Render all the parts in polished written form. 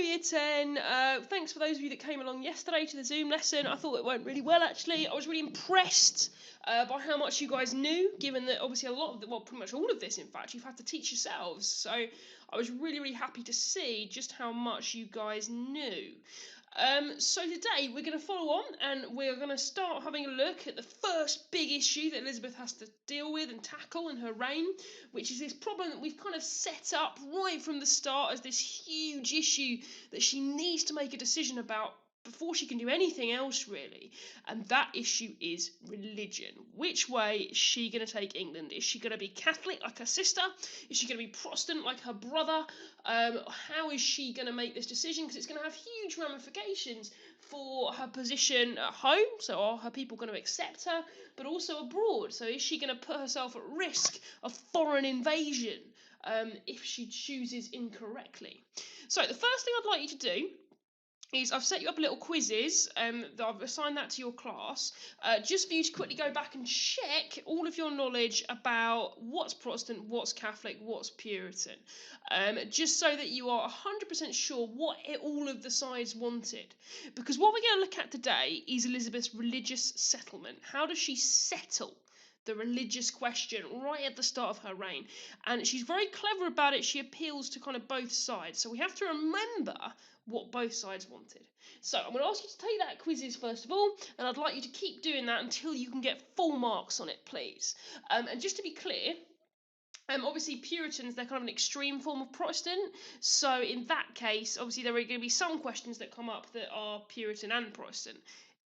Year 10. Thanks for those of you that came along yesterday to the Zoom lesson. I thought it went really well, actually. I was really impressed by how much you guys knew, given that obviously a lot of well, pretty much all of this, in fact, you've had to teach yourselves. So I was really, really happy to see just how much you guys knew. So today we're going to follow on and we're going to start having a look at the first big issue that Elizabeth has to deal with and tackle in her reign, which is this problem that we've kind of set up right from the start as this huge issue that she needs to make a decision about before she can do anything else, really. And that issue is religion. Which way is she going to take England? Is she going to be Catholic like her sister? Is she going to be Protestant like her brother? How is she going to make this decision? Because it's going to have huge ramifications for her position at home. So are her people going to accept her? But also abroad. So is she going to put herself at risk of foreign invasion if she chooses incorrectly? So the first thing I'd like you to do is I've set you up a little quizzes that I've assigned that to your class, just for you to quickly go back and check all of your knowledge about what's Protestant, what's Catholic, what's Puritan, just so that you are 100% sure what all of the sides wanted. Because what we're going to look at today is Elizabeth's religious settlement. How does she settle the religious question right at the start of her reign? And she's very clever about it. She appeals to kind of both sides. So we have to remember what both sides wanted. So I'm going to ask you to take that quizzes first of all, and I'd like you to keep doing that until you can get full marks on it, please. And just to be clear, obviously Puritans, they're kind of an extreme form of Protestant. So in that case, obviously there are going to be some questions that come up that are Puritan and Protestant.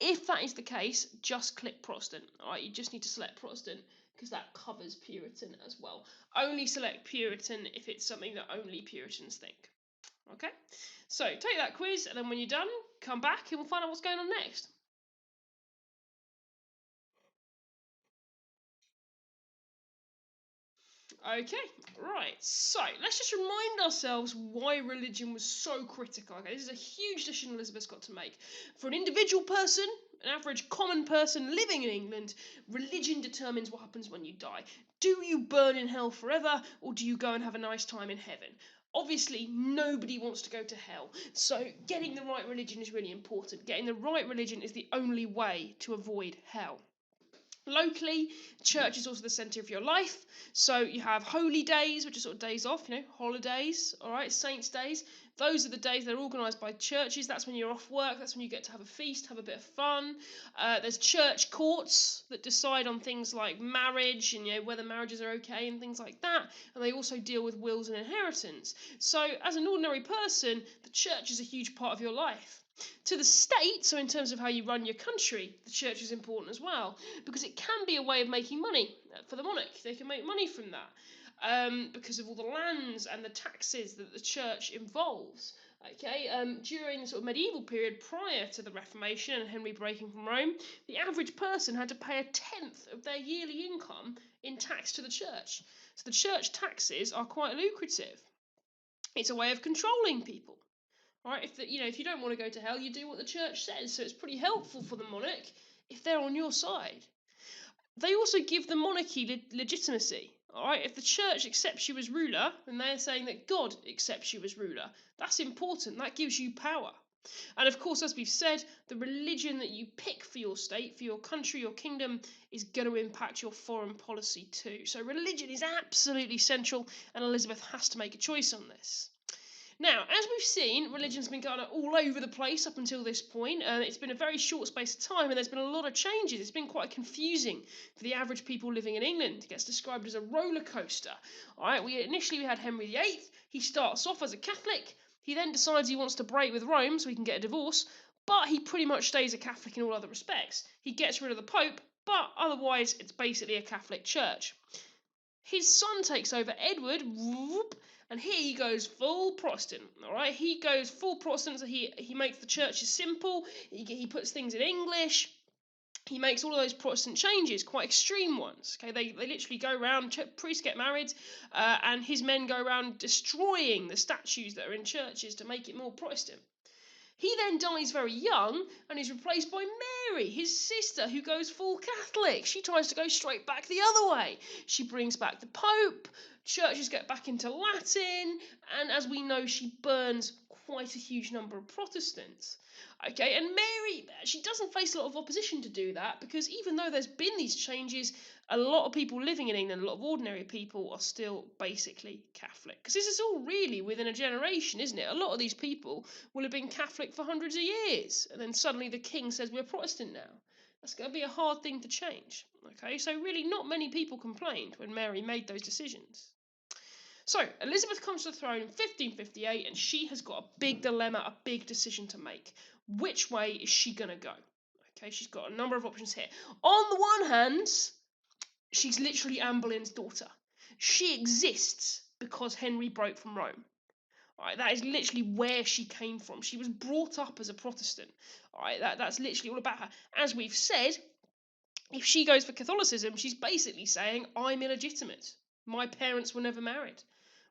If that is the case, just click Protestant. All right, you just need to select Protestant because that covers Puritan as well. Only select Puritan if it's something that only Puritans think. Okay, so take that quiz, and then when you're done, come back and we'll find out what's going on next. Okay, right, so let's just remind ourselves why religion was so critical. Okay, this is a huge decision Elizabeth's got to make. For an individual person, an average common person living in England, religion determines what happens when you die. Do you burn in hell forever, or do you go and have a nice time in heaven? Obviously, nobody wants to go to hell, so getting the right religion is really important. Getting the right religion is the only way to avoid hell. Locally, church is also the centre of your life. So you have holy days, which are sort of days off, holidays, all right, saints' days. Those are the days that are organised by churches. That's when you're off work. That's when you get to have a feast, have a bit of fun. There's church courts that decide on things like marriage and whether marriages are okay and things like that. And they also deal with wills and inheritance. So as an ordinary person, the church is a huge part of your life. To the state, so in terms of how you run your country, the church is important as well, because it can be a way of making money for the monarch. They can make money from that because of all the lands and the taxes that the church involves. Okay, during the sort of medieval period prior to the Reformation and Henry breaking from Rome, the average person had to pay a tenth of their yearly income in tax to the church. So the church taxes are quite lucrative. It's a way of controlling people. Right? If you don't want to go to hell, you do what the church says. So it's pretty helpful for the monarch if they're on your side. They also give the monarchy legitimacy. All right, if the church accepts you as ruler, then they're saying that God accepts you as ruler. That's important. That gives you power. And of course, as we've said, the religion that you pick for your state, for your country, your kingdom, is going to impact your foreign policy too. So religion is absolutely central, and Elizabeth has to make a choice on this. Now, as we've seen, religion's been going all over the place up until this point. It's been a very short space of time, and there's been a lot of changes. It's been quite confusing for the average people living in England. It gets described as a roller coaster. All right, initially we had Henry VIII. He starts off as a Catholic. He then decides he wants to break with Rome so he can get a divorce, but he pretty much stays a Catholic in all other respects. He gets rid of the Pope, but otherwise it's basically a Catholic church. His son takes over, Edward, and he goes full Protestant. All right, he goes full Protestant. So he makes the churches simple. He puts things in English. He makes all of those Protestant changes, quite extreme ones. Okay, they literally go around, priests get married, and his men go around destroying the statues that are in churches to make it more Protestant. He then dies very young and is replaced by Mary, his sister, who goes full Catholic. She tries to go straight back the other way. She brings back the Pope, churches get back into Latin, and as we know, she burns quite a huge number of Protestants. Okay, and Mary, she doesn't face a lot of opposition to do that, because even though there's been these changes, a lot of people living in England, a lot of ordinary people, are still basically Catholic. Because this is all really within a generation, isn't it? A lot of these people will have been Catholic for hundreds of years, and then suddenly the king says we're Protestant now. That's going to be a hard thing to change. Okay, so really not many people complained when Mary made those decisions. So Elizabeth comes to the throne in 1558, and she has got a big dilemma, a big decision to make. Which way is she going to go? Okay, she's got a number of options here. On the one hand, she's literally Anne Boleyn's daughter. She exists because Henry broke from Rome. Right, that is literally where she came from. She was brought up as a Protestant. Right, that's literally all about her. As we've said, if she goes for Catholicism, she's basically saying, I'm illegitimate. My parents were never married,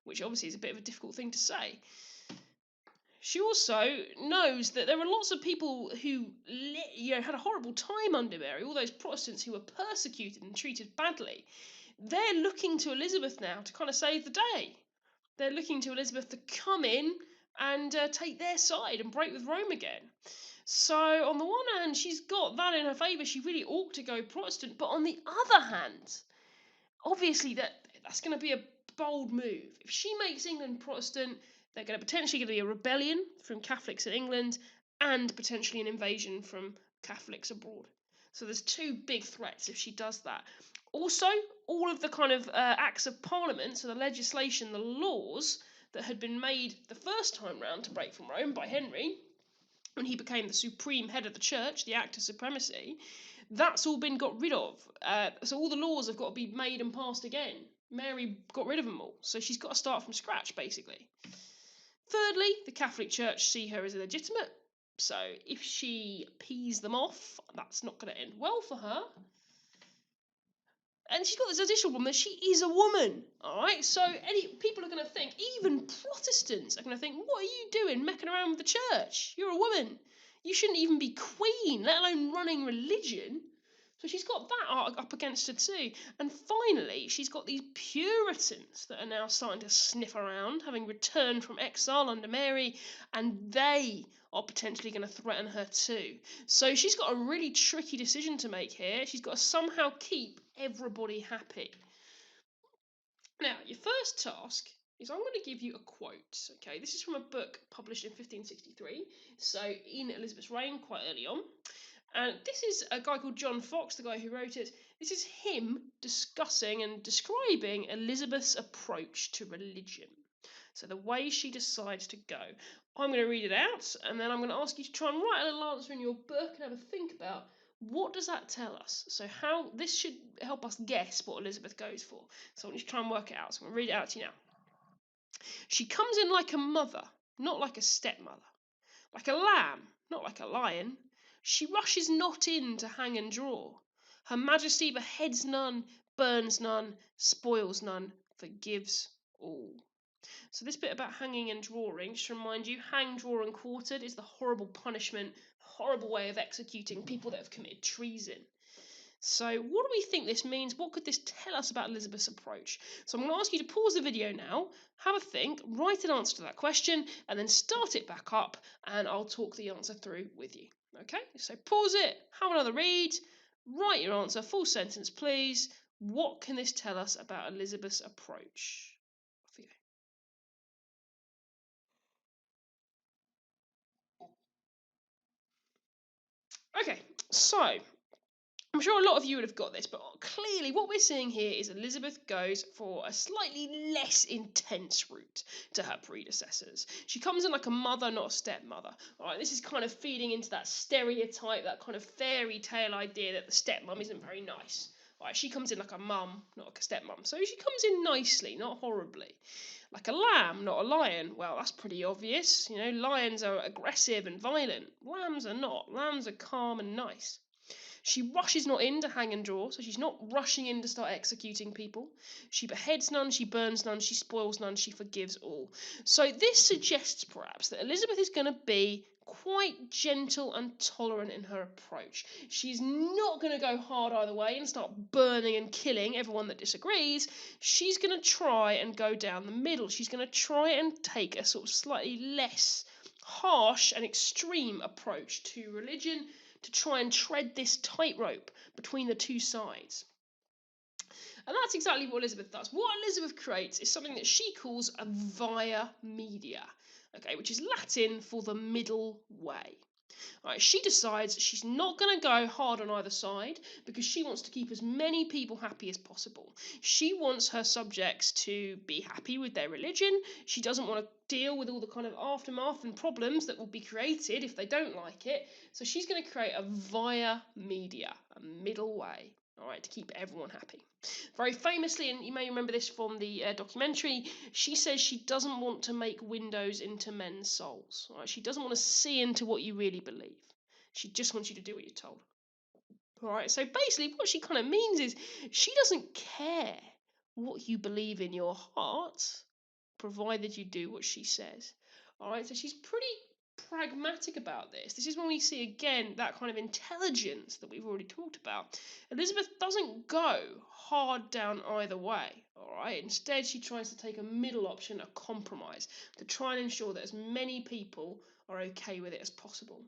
which obviously is a bit of a difficult thing to say. She also knows that there are lots of people who had a horrible time under Mary, all those Protestants who were persecuted and treated badly. They're looking to Elizabeth now to kind of save the day. They're looking to Elizabeth to come in and take their side and break with Rome again. So on the one hand, she's got that in her favour. She really ought to go Protestant. But on the other hand, obviously that's going to be a bold move. If she makes England Protestant, they're potentially going to be a rebellion from Catholics in England and potentially an invasion from Catholics abroad. So there's two big threats if she does that. Also, all of the kind of acts of parliament, so the legislation, the laws that had been made the first time round to break from Rome by Henry, when he became the supreme head of the church, the Act of Supremacy, that's all been got rid of. So all the laws have got to be made and passed again. Mary got rid of them all, so she's got to start from scratch, basically. Thirdly, the Catholic Church see her as illegitimate, so if she pees them off, that's not going to end well for her. And she's got this additional problem that she is a woman, all right? So people are going to think, even Protestants are going to think, what are you doing mecking around with the church? You're a woman. You shouldn't even be queen, let alone running religion. So she's got that up against her too. And finally, she's got these Puritans that are now starting to sniff around, having returned from exile under Mary, and they are potentially going to threaten her too. So she's got a really tricky decision to make here. She's got to somehow keep everybody happy. Now, your first task is I'm going to give you a quote. Okay, this is from a book published in 1563, so in Elizabeth's reign, quite early on. And this is a guy called John Fox, the guy who wrote it. This is him discussing and describing Elizabeth's approach to religion. So the way she decides to go. I'm going to read it out, and then I'm going to ask you to try and write a little answer in your book and have a think about what does that tell us. So how this should help us guess what Elizabeth goes for. So I want you to try and work it out. So I'm going to read it out to you now. She comes in like a mother, not like a stepmother. Like a lamb, not like a lion. She rushes not in to hang and draw. Her Majesty beheads none, burns none, spoils none, forgives all. So this bit about hanging and drawing, just to remind you, hang, draw and quartered is the horrible punishment, horrible way of executing people that have committed treason. So what do we think this means? What could this tell us about Elizabeth's approach? So I'm going to ask you to pause the video now, have a think, write an answer to that question, and then start it back up, and I'll talk the answer through with you. Okay, so pause it, have another read, write your answer, full sentence please. What can this tell us about Elizabeth's approach? Off you go. Okay, so I'm sure a lot of you would have got this, but clearly what we're seeing here is Elizabeth goes for a slightly less intense route to her predecessors. She comes in like a mother, not a stepmother. All right, this is kind of feeding into that stereotype, that kind of fairy tale idea that the stepmom isn't very nice. All right, she comes in like a mum, not like a stepmom. So she comes in nicely, not horribly. Like a lamb, not a lion. Well, that's pretty obvious. You know, lions are aggressive and violent. Lambs are not. Lambs are calm and nice. She rushes not in to hang and draw, so she's not rushing in to start executing people. She beheads none, she burns none, she spoils none, she forgives all. So this suggests perhaps that Elizabeth is going to be quite gentle and tolerant in her approach. She's not going to go hard either way and start burning and killing everyone that disagrees. She's going to try and go down the middle. She's going to try and take a sort of slightly less harsh and extreme approach to religion to try and tread this tightrope between the two sides. And that's exactly what Elizabeth does. What Elizabeth creates is something that she calls a via media, okay, which is Latin for the middle way. Right, she decides she's not going to go hard on either side because she wants to keep as many people happy as possible. She wants her subjects to be happy with their religion. She doesn't want to deal with all the kind of aftermath and problems that will be created if they don't like it. So she's going to create a via media, a middle way, all right, to keep everyone happy. Very famously, and you may remember this from the documentary, she says she doesn't want to make windows into men's souls. Right? She doesn't want to see into what you really believe. She just wants you to do what you're told. All right. So basically, what she kind of means is she doesn't care what you believe in your heart, provided you do what she says. All right. So she's pretty pragmatic about this. This is when we see again that kind of intelligence that we've already talked about. Elizabeth doesn't go hard down either way, all right? Instead, she tries to take a middle option, a compromise, to try and ensure that as many people are okay with it as possible.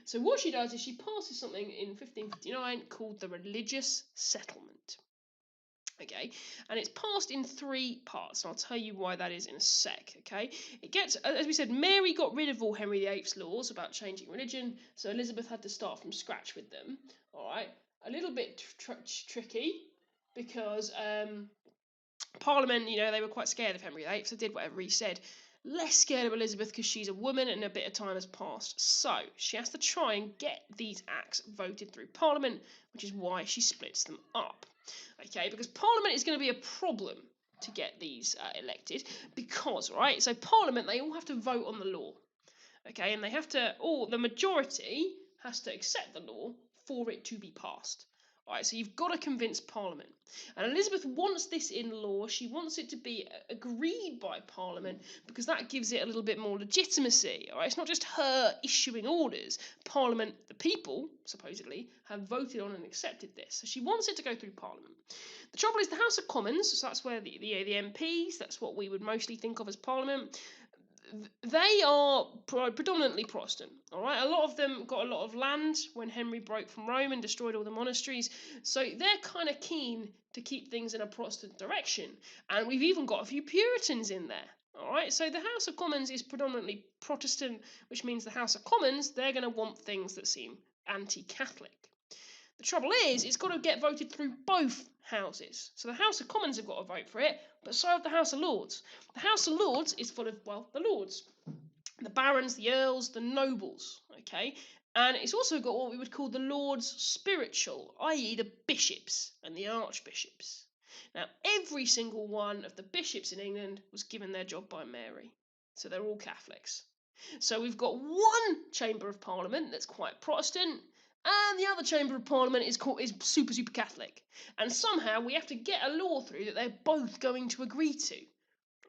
So what she does is she passes something in 1559 called the Religious Settlement. Okay, and it's passed in 3 parts, and I'll tell you why that is in a sec. Okay, it gets, as we said, Mary got rid of all Henry VIII's laws about changing religion, so Elizabeth had to start from scratch with them. All right, a little bit tricky because Parliament, they were quite scared of Henry VIII, so they did whatever he said. Less scared of Elizabeth because she's a woman and a bit of time has passed. So she has to try and get these acts voted through Parliament, which is why she splits them up. Okay, because Parliament is going to be a problem to get these elected because, right, so Parliament, they all have to vote on the law. Okay, and they have to, the majority has to accept the law for it to be passed. Right, so you've got to convince Parliament. And Elizabeth wants this in law. She wants it to be agreed by Parliament because that gives it a little bit more legitimacy. All right, it's not just her issuing orders. Parliament, the people, supposedly, have voted on and accepted this. So she wants it to go through Parliament. The trouble is the House of Commons, so that's where the MPs, that's what we would mostly think of as Parliament, they are predominantly Protestant. All right, a lot of them got a lot of land when Henry broke from Rome and destroyed all the monasteries, so they're kind of keen to keep things in a Protestant direction. And we've even got a few Puritans in there. All right, so the House of Commons is predominantly Protestant, which means the House of Commons, they're going to want things that seem anti-Catholic. The trouble is, it's got to get voted through both houses. So the House of Commons have got to vote for it, but so have the House of Lords. The House of Lords is full of, the Lords. The barons, the earls, the nobles, okay? And it's also got what we would call the Lords Spiritual, i.e. the bishops and the archbishops. Now, every single one of the bishops in England was given their job by Mary. So they're all Catholics. So we've got one chamber of parliament that's quite Protestant, and the other chamber of parliament is super Catholic. And somehow we have to get a law through that they're both going to agree to,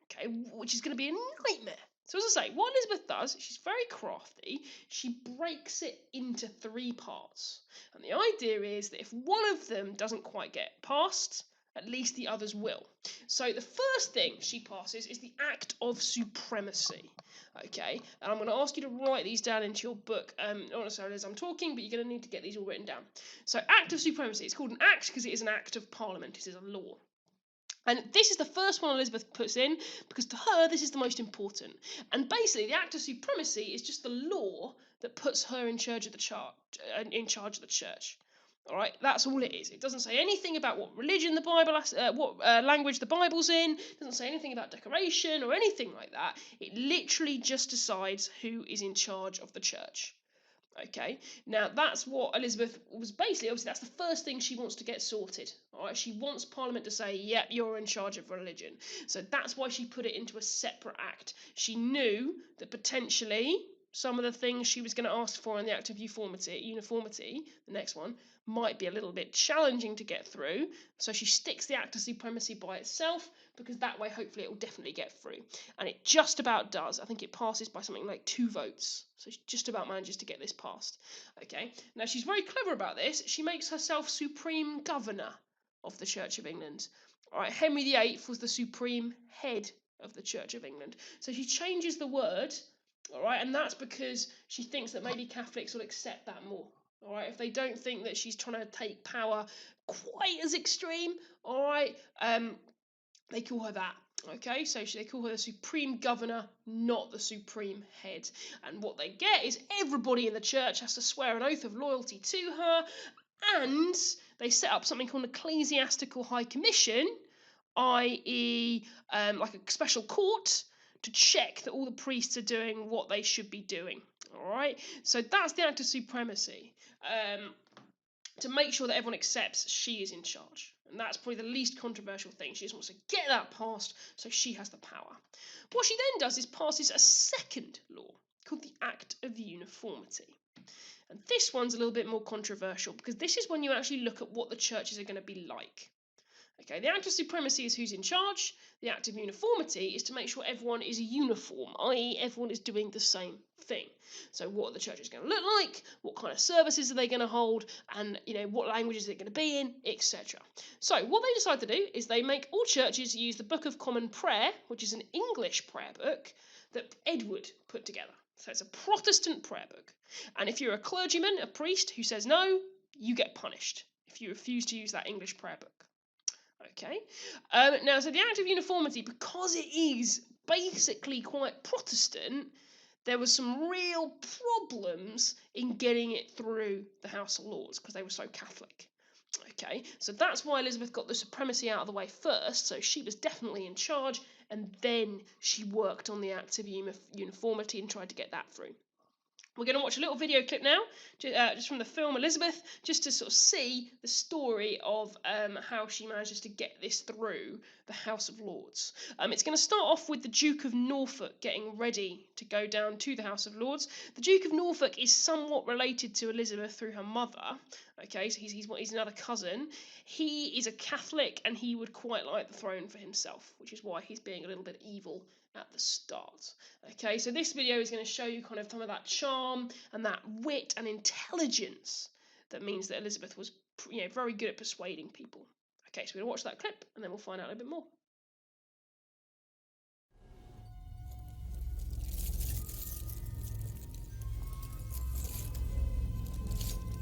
okay, which is going to be a nightmare. So as I say, what Elizabeth does, she's very crafty. She breaks it into 3 parts. And the idea is that if one of them doesn't quite get passed, at least the others will. So the first thing she passes is the Act of Supremacy. Okay, and I'm going to ask you to write these down into your book, not necessarily as I'm talking, but you're going to need to get these all written down. So Act of Supremacy, it's called an act because it is an act of Parliament, it is a law. And this is the first one Elizabeth puts in because to her this is the most important. And basically, the Act of Supremacy is just the law that puts her in charge of the church. All right, that's all it is. It doesn't say anything about what religion the Bible, what language the Bible's in. It doesn't say anything about decoration or anything like that. It literally just decides who is in charge of the church. Okay, now that's what Elizabeth was basically, obviously that's the first thing she wants to get sorted. All right, she wants Parliament to say, yep, you're in charge of religion. So that's why she put it into a separate act. She knew that potentially some of the things she was going to ask for in the Act of Uniformity, the next one, might be a little bit challenging to get through. So she sticks the Act of Supremacy by itself because that way hopefully it will definitely get through. And it just about does. I think it passes by something like 2 votes. So she just about manages to get this passed. Okay. Now she's very clever about this. She makes herself Supreme Governor of the Church of England. All right. Henry VIII was the supreme head of the Church of England. So she changes the word All right, and that's because she thinks that maybe Catholics will accept that more. All right, if they don't think that she's trying to take power quite as extreme, all right, they call her that. Okay, so they call her the supreme governor, not the supreme head. And what they get is everybody in the church has to swear an oath of loyalty to her, and they set up something called an ecclesiastical high commission, i.e., like a special court to check that all the priests are doing what they should be doing. All right, so that's the act of supremacy. To make sure that everyone accepts she is in charge. And that's probably the least controversial thing. She just wants to get that passed so she has the power. What she then does is passes a second law called the Act of Uniformity. And this one's a little bit more controversial because this is when you actually look at what the churches are going to be like. Okay, the Act of Supremacy is who's in charge. The Act of Uniformity is to make sure everyone is uniform, i.e. everyone is doing the same thing. So what are the churches going to look like? What kind of services are they going to hold? And, what languages are they going to be in, etc. So what they decide to do is they make all churches use the Book of Common Prayer, which is an English prayer book that Edward put together. So it's a Protestant prayer book. And if you're a clergyman, a priest who says no, you get punished if you refuse to use that English prayer book. Okay, now, so the Act of Uniformity, because it is basically quite Protestant, there was some real problems in getting it through the House of Lords because they were so Catholic. Okay, so that's why Elizabeth got the supremacy out of the way first, so she was definitely in charge, and then she worked on the Act of Uniformity and tried to get that through. We're going to watch a little video clip now, just from the film Elizabeth, just to sort of see the story of how she manages to get this through the House of Lords. It's going to start off with the Duke of Norfolk getting ready to go down to the House of Lords. The Duke of Norfolk is somewhat related to Elizabeth through her mother. Okay, so he's another cousin. He is a Catholic and he would quite like the throne for himself, which is why he's being a little bit evil at the start. Okay, so this video is going to show you kind of some of that charm and that wit and intelligence that means that Elizabeth was, very good at persuading people. Okay, so we're going to watch that clip and then we'll find out a little bit more.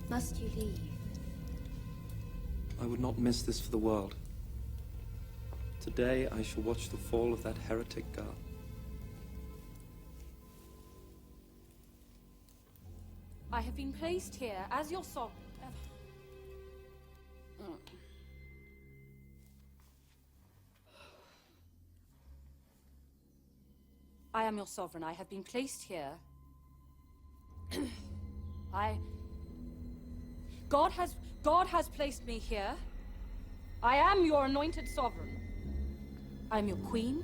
Must you leave? I would not miss this for the world. Today I shall watch the fall of that heretic girl. I have been placed here as your sovereign. I am your sovereign. I have been placed here. God has placed me here. I am your anointed sovereign. I am your queen,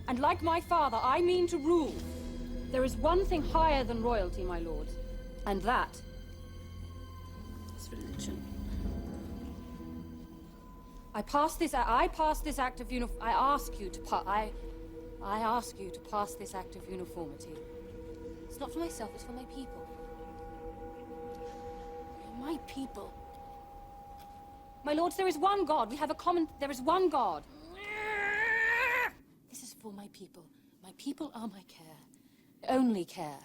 and like my father, I mean to rule. There is one thing higher than royalty, my lord, and that is religion. I ask you to pass this act of uniformity. It's not for myself, it's for my people. My people. My lords, there is one God. There is one God. This is for my people. My people are my care. Only care.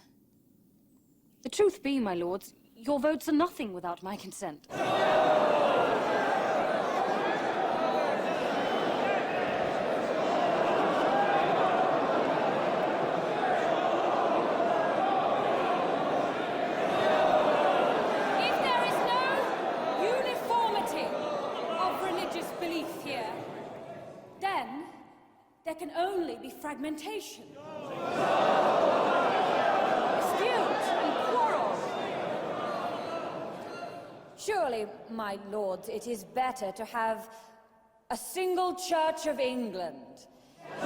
The truth be, my lords, your votes are nothing without my consent. There can only be fragmentation, dispute and quarrel. Surely, my lords, it is better to have a single Church of England. A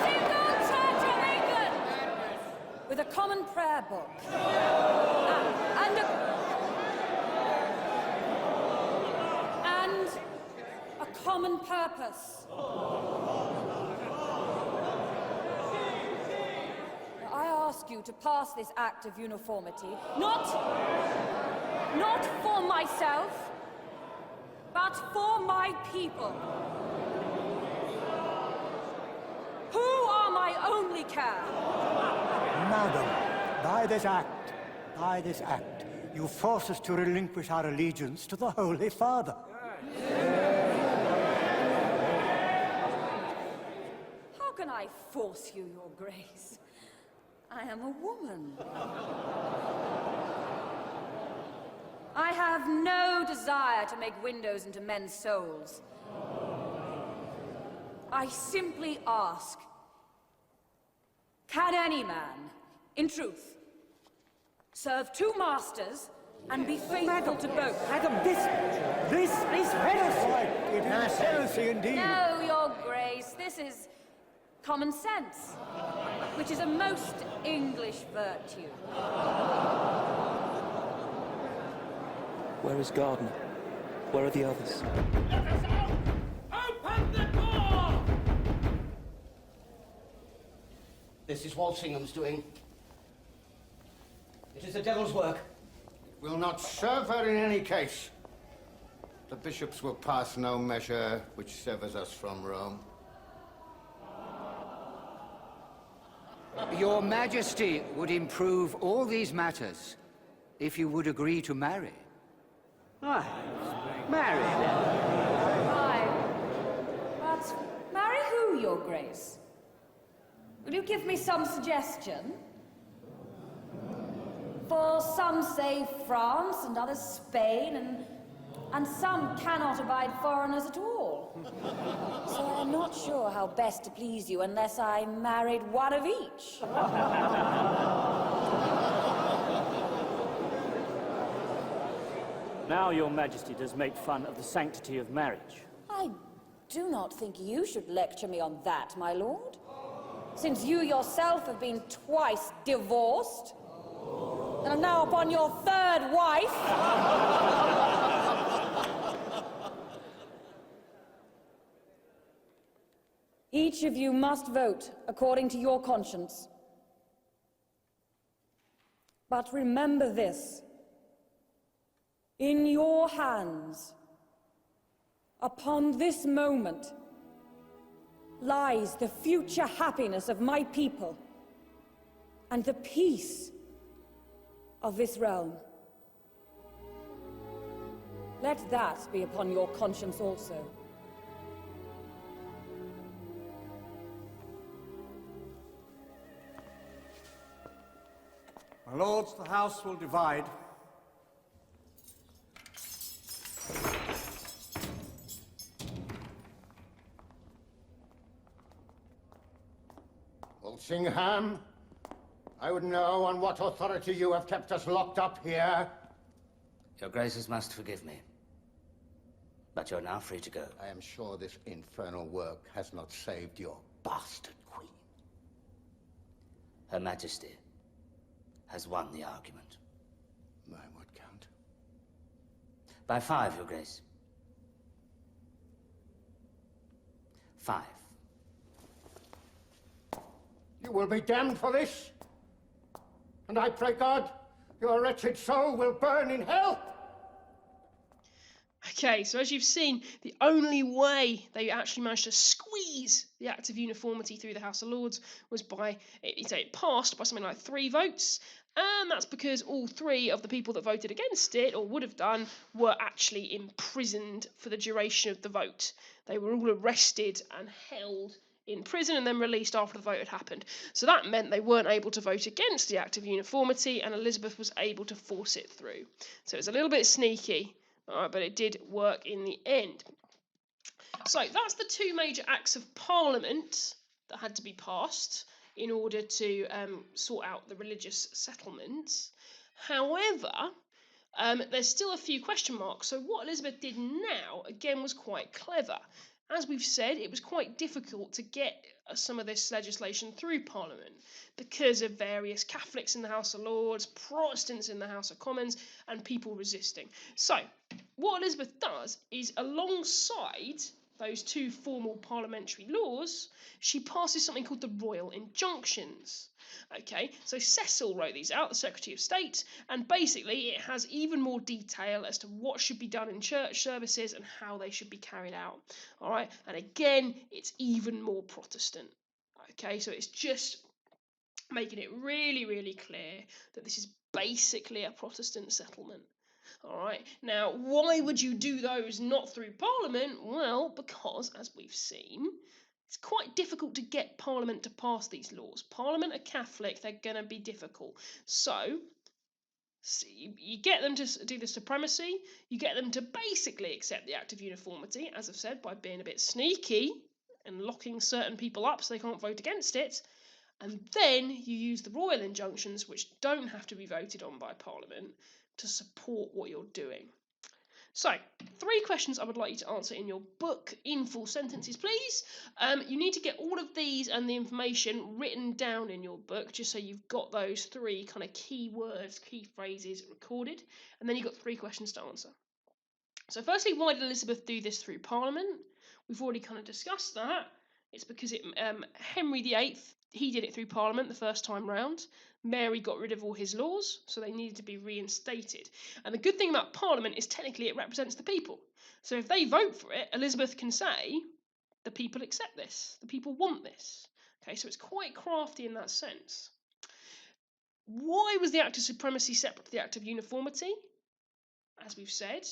single Church of England with a common prayer book. And a common purpose. I ask you to pass this act of uniformity, not for myself, but but for my people. Who are my only care? Madam, by this act, you force us to relinquish our allegiance to the Holy Father. How can I force you, Your Grace? I am a woman. I have no desire to make windows into men's souls. I simply ask, can any man, in truth, serve two masters and be faithful to both? Madam, this is heresy. It is heresy indeed. No, Your Grace, this is common sense, which is a most English virtue. Where is Gardner? Where are the others? Open the door! This is Walsingham's doing. It is the devil's work. It will not serve her in any case. The bishops will pass no measure which severs us from Rome. Your Majesty would improve all these matters if you would agree to marry. Aye. Marry then. Aye. But marry who, Your Grace? Will you give me some suggestion? For some say France, and others Spain, and some cannot abide foreigners at all. So I'm not sure how best to please you unless I married one of each. Now your Majesty does make fun of the sanctity of marriage. I do not think you should lecture me on that, my lord. Since you yourself have been twice divorced, and are now upon your third wife. Each of you must vote according to your conscience. But remember this. In your hands, upon this moment, lies the future happiness of my people and the peace of this realm. Let that be upon your conscience also. My lords, the House will divide. Walsingham, I would know on what authority you have kept us locked up here. Your Graces must forgive me. But you're now free to go. I am sure this infernal work has not saved your bastard queen. Her Majesty has won the argument. By what count? By 5, Your Grace. 5. You will be damned for this. And I pray God, your wretched soul will burn in hell. Okay, so as you've seen, the only way they actually managed to squeeze the Act of Uniformity through the House of Lords was by, it passed by something like 3 votes, and that's because all 3 of the people that voted against it, or would have done, were actually imprisoned for the duration of the vote. They were all arrested and held in prison and then released after the vote had happened. So that meant they weren't able to vote against the Act of Uniformity, and Elizabeth was able to force it through. So it's a little bit sneaky, but it did work in the end. So that's the 2 major acts of Parliament that had to be passed in order to sort out the religious settlements. However, there's still a few question marks. So what Elizabeth did now, again, was quite clever. As we've said, it was quite difficult to get some of this legislation through Parliament because of various Catholics in the House of Lords, Protestants in the House of Commons, and people resisting. So, what Elizabeth does is, alongside those two formal parliamentary laws, she passes something called the Royal Injunctions. Okay, so Cecil wrote these out, the Secretary of State, and basically it has even more detail as to what should be done in church services and how they should be carried out. All right, and again, it's even more Protestant. Okay, so it's just making it really, really clear that this is basically a Protestant settlement. All right, now why would you do those not through Parliament? Well, because as we've seen, it's quite difficult to get Parliament to pass these laws. Parliament are Catholic, they're going to be difficult. So, you get them to do the supremacy, you get them to basically accept the Act of Uniformity, as I've said, by being a bit sneaky and locking certain people up so they can't vote against it. And then you use the Royal Injunctions, which don't have to be voted on by Parliament, to support what you're doing. So, 3 questions I would like you to answer in your book in full sentences, please. You need to get all of these and the information written down in your book, just so you've got those 3 kind of key words, key phrases recorded, and then you've got 3 questions to answer. So, firstly, why did Elizabeth do this through Parliament? We've already kind of discussed that. It's because Henry VIII, he did it through Parliament the first time round. Mary got rid of all his laws, so they needed to be reinstated. And the good thing about Parliament is technically it represents the people. So if they vote for it, Elizabeth can say, the people accept this, the people want this. Okay, so it's quite crafty in that sense. Why was the Act of Supremacy separate to the Act of Uniformity? As we've said,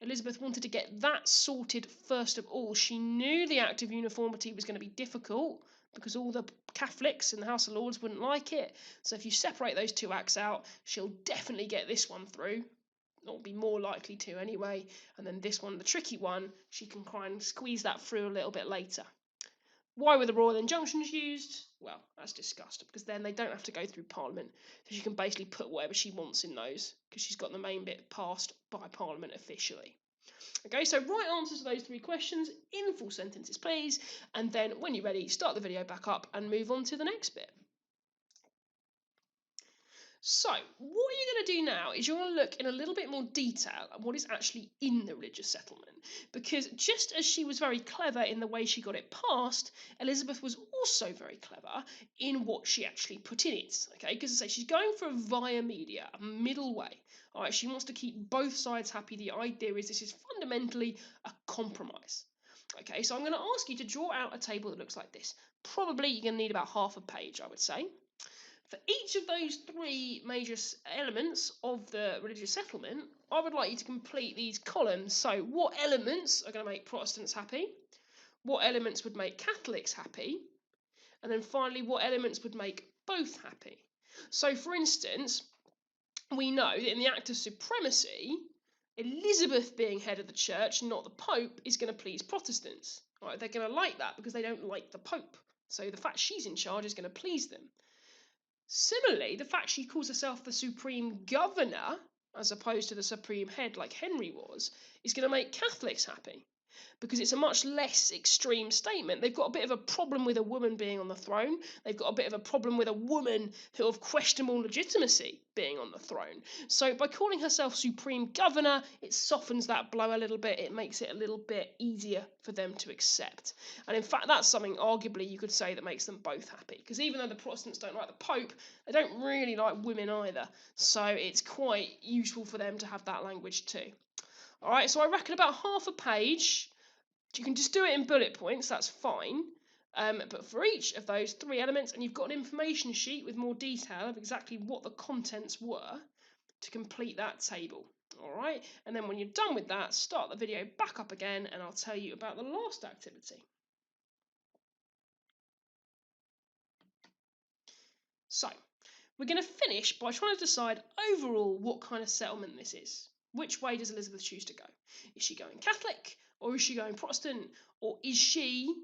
Elizabeth wanted to get that sorted first of all. She knew the Act of Uniformity was going to be difficult because all the Catholics in the House of Lords wouldn't like it. So if you separate those 2 acts out, she'll definitely get this one through. Or be more likely to anyway. And then this one, the tricky one, she can try and squeeze that through a little bit later. Why were the Royal Injunctions used? Well, as discussed, because then they don't have to go through Parliament. So she can basically put whatever she wants in those, because she's got the main bit passed by Parliament officially. Okay, so write answers to those 3 questions in full sentences, please. And then when you're ready, start the video back up and move on to the next bit. So, what you're going to do now is you're going to look in a little bit more detail at what is actually in the religious settlement. Because just as she was very clever in the way she got it passed, Elizabeth was also very clever in what she actually put in it. Okay, because I say she's going for a via media, a middle way. All right, she wants to keep both sides happy. The idea is this is fundamentally a compromise. Okay, so I'm going to ask you to draw out a table that looks like this. Probably you're going to need about half a page, I would say. For each of those 3 major elements of the religious settlement, I would like you to complete these columns. So, what elements are going to make Protestants happy? What elements would make Catholics happy? And then finally, what elements would make both happy? So, for instance, we know that in the Act of Supremacy, Elizabeth being head of the church, not the Pope, is going to please Protestants. Right? They're going to like that because they don't like the Pope. So the fact she's in charge is going to please them. Similarly, the fact she calls herself the Supreme Governor, as opposed to the Supreme Head like Henry was, is going to make Catholics happy. Because it's a much less extreme statement. They've got a bit of a problem with a woman being on the throne. They've got a bit of a problem with a woman who of questionable legitimacy being on the throne. So by calling herself Supreme Governor, it softens that blow a little bit. It makes it a little bit easier for them to accept. And in fact, that's something arguably you could say that makes them both happy. Because even though the Protestants don't like the Pope, they don't really like women either. So it's quite useful for them to have that language too. All right, so I reckon about half a page. You can just do it in bullet points, that's fine. But for each of those 3 elements, and you've got an information sheet with more detail of exactly what the contents were to complete that table. All right, and then when you're done with that, start the video back up again, and I'll tell you about the last activity. So, we're going to finish by trying to decide overall what kind of settlement this is. Which way does Elizabeth choose to go? Is she going Catholic? Or is she going Protestant? Or is she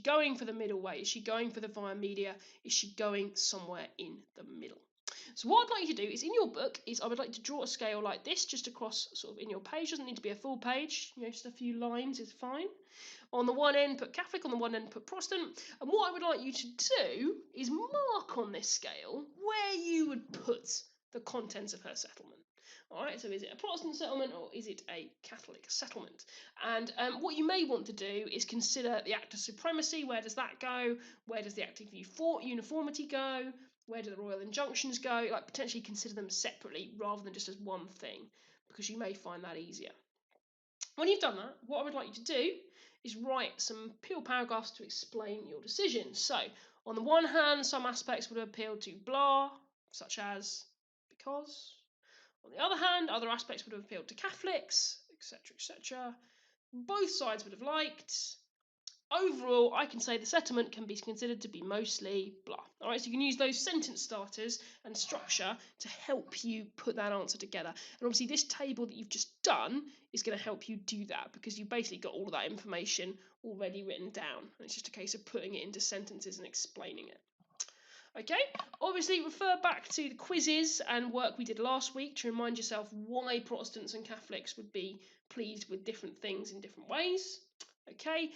going for the middle way? Is she going for the via media? Is she going somewhere in the middle? So what I'd like you to do is in your book I would like to draw a scale like this just across sort of in your page. Doesn't need to be a full page. Just a few lines is fine. On the one end put Catholic, on the one end put Protestant. And what I would like you to do is mark on this scale where you would put the contents of her settlement. All right, so is it a Protestant settlement or is it a Catholic settlement? And what you may want to do is consider the Act of Supremacy. Where does that go? Where does the Act of Uniformity go? Where do the royal injunctions go? Like, potentially consider them separately rather than just as one thing, because you may find that easier. When you've done that, what I would like you to do is write some pure paragraphs to explain your decision. So, on the one hand, some aspects would appeal to blah, such as because. On the other hand, other aspects would have appealed to Catholics, etc., etc. Both sides would have liked. Overall, I can say the settlement can be considered to be mostly blah. All right, so you can use those sentence starters and structure to help you put that answer together. And obviously, this table that you've just done is going to help you do that, because you've basically got all of that information already written down. And it's just a case of putting it into sentences and explaining it. Okay, obviously refer back to the quizzes and work we did last week to remind yourself why Protestants and Catholics would be pleased with different things in different ways. Okay,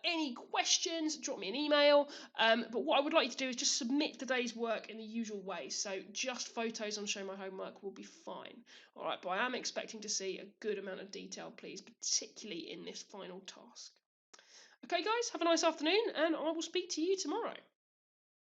any questions, drop me an email. But what I would like you to do is just submit the day's work in the usual way. So just photos on Show My Homework will be fine. All right, but I am expecting to see a good amount of detail, please, particularly in this final task. Okay, guys, have a nice afternoon, and I will speak to you tomorrow.